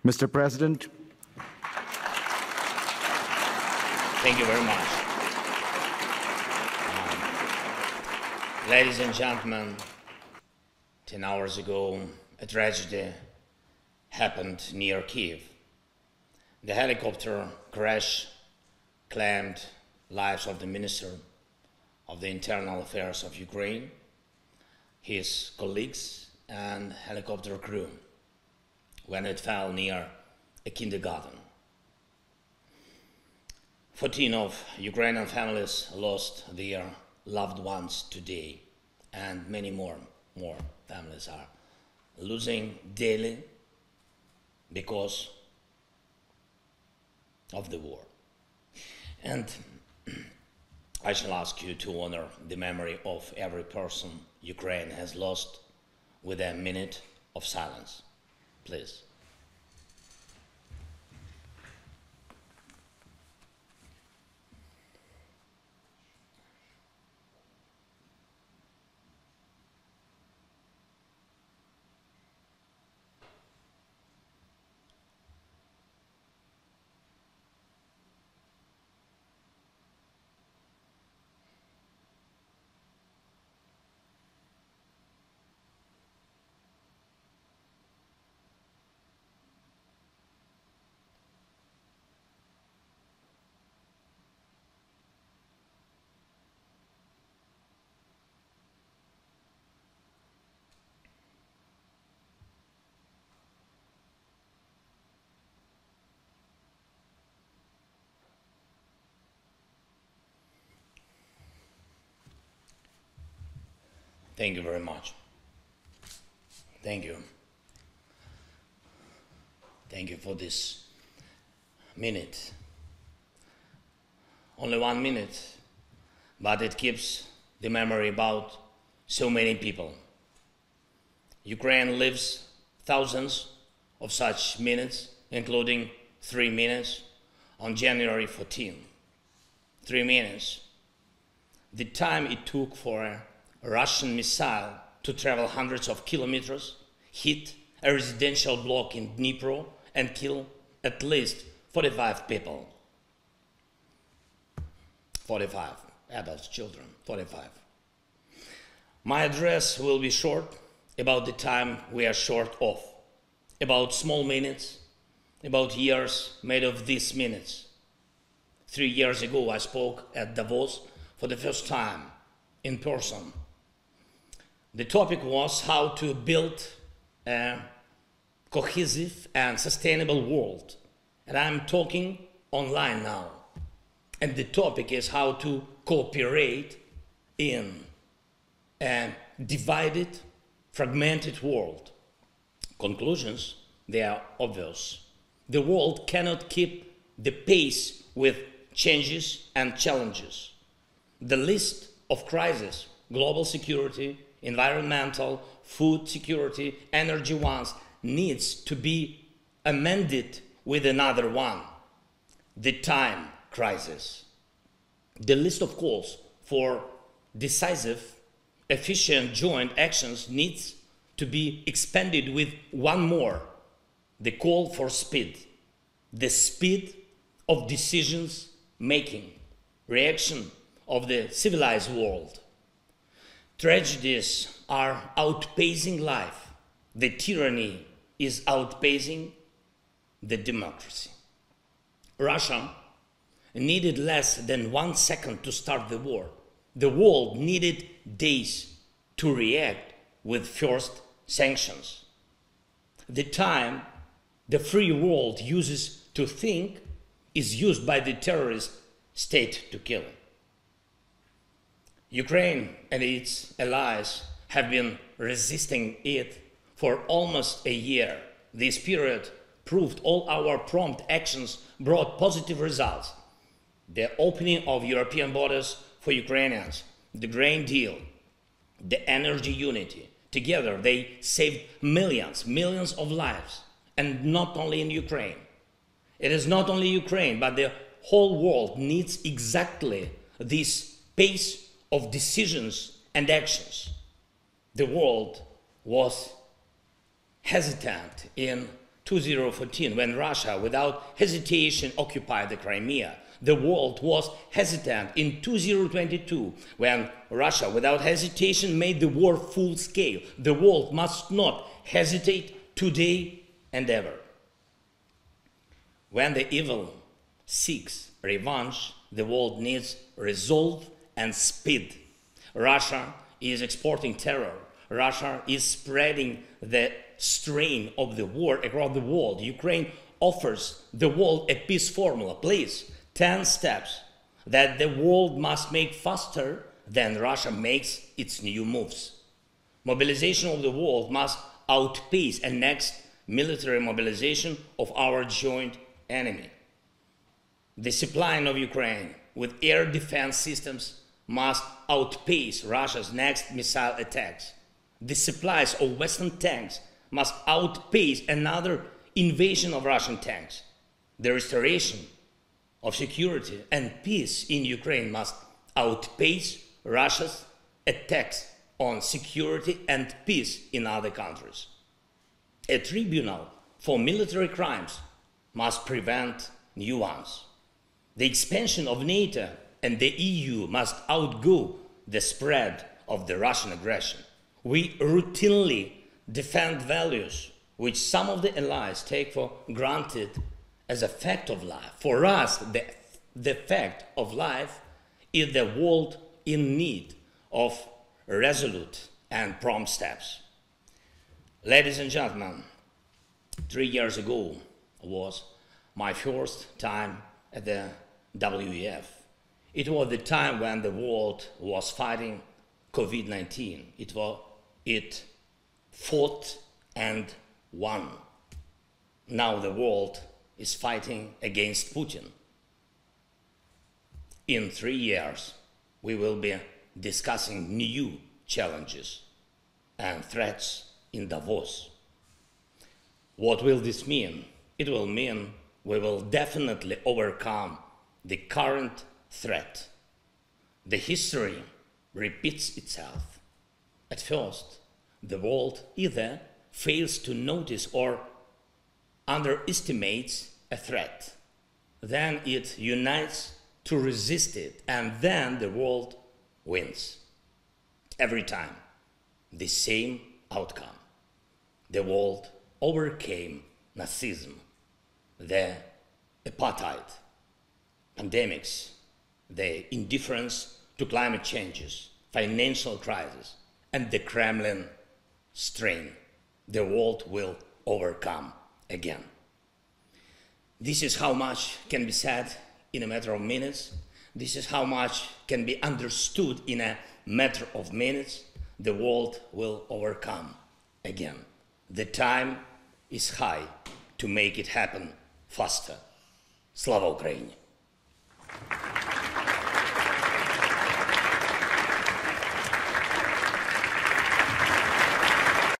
Mr. President. Thank you very much. Ladies and gentlemen, 10 hours ago, a tragedy happened near Kyiv. The helicopter crash claimed lives of the Minister of the Internal Affairs of Ukraine, his colleagues and helicopter crew when it fell near a kindergarten. 14 of Ukrainian families lost their loved ones today, and many more families are losing daily because of the war. And I shall ask you to honor the memory of every person Ukraine has lost with a minute of silence, please. Thank you very much. Thank you. Thank you for this minute. Only 1 minute, but it keeps the memory about so many people. Ukraine lives thousands of such minutes, including 3 minutes on January 14. 3 minutes. The time it took for a Russian missile to travel hundreds of kilometers, hit a residential block in Dnipro and kill at least 45 people. 45 adults, children, 45. My address will be short, about the time we are short of, about small minutes, about years made of these minutes. 3 years ago I spoke at Davos for the first time in person. The topic was how to build a cohesive and sustainable world. And I'm talking online now. And the topic is how to cooperate in a divided, fragmented world. Conclusions, they are obvious. The world cannot keep the pace with changes and challenges. The list of crises, global security, environmental, food security, energy ones, needs to be amended with another one, the time crisis. The list of calls for decisive, efficient joint actions needs to be expanded with one more, the call for speed, the speed of decisions making, reaction of the civilized world. Tragedies are outpacing life. The tyranny is outpacing the democracy. Russia needed less than 1 second to start the war. The world needed days to react with first sanctions. The time the free world uses to think is used by the terrorist state to kill. Ukraine and its allies have been resisting it for almost a year. This period proved all our prompt actions brought positive results. The opening of European borders for Ukrainians, the grain deal, the energy unity. Together they saved millions of lives. And not only in Ukraine. It is not only Ukraine, but the whole world needs exactly this pace of decisions and actions. The world was hesitant in 2014, when Russia, without hesitation, occupied the Crimea. The world was hesitant in 2022, when Russia, without hesitation, made the war full scale. The world must not hesitate today and ever. When the evil seeks revenge, the world needs resolve and speed. Russia is exporting terror. Russia is spreading the strain of the war across the world. Ukraine offers the world a peace formula. Please, 10 steps that the world must make faster than Russia makes its new moves. Mobilization of the world must outpace a next military mobilization of our joint enemy. The supplying of Ukraine with air defense systems must outpace Russia's next missile attacks. The supplies of Western tanks must outpace another invasion of Russian tanks. The restoration of security and peace in Ukraine must outpace Russia's attacks on security and peace in other countries. A tribunal for military crimes must prevent new ones. The expansion of NATO and the EU must outgo the spread of the Russian aggression. We routinely defend values which some of the allies take for granted as a fact of life. For us, the fact of life is the world in need of resolute and prompt steps. Ladies and gentlemen, 3 years ago was my first time at the WEF. It was the time when the world was fighting COVID-19. It fought and won. Now the world is fighting against Putin. In 3 years, we will be discussing new challenges and threats in Davos. What will this mean? It will mean we will definitely overcome the current threat. The history repeats itself. At first, the world either fails to notice or underestimates a threat. Then it unites to resist it, and then the world wins. Every time, the same outcome. The world overcame Nazism, the apartheid, pandemics, the indifference to climate changes, financial crisis, and the Kremlin strain. The world will overcome again. This is how much can be said in a matter of minutes. This is how much can be understood in a matter of minutes. The world will overcome again. The time is high to make it happen faster. Slava Ukraini!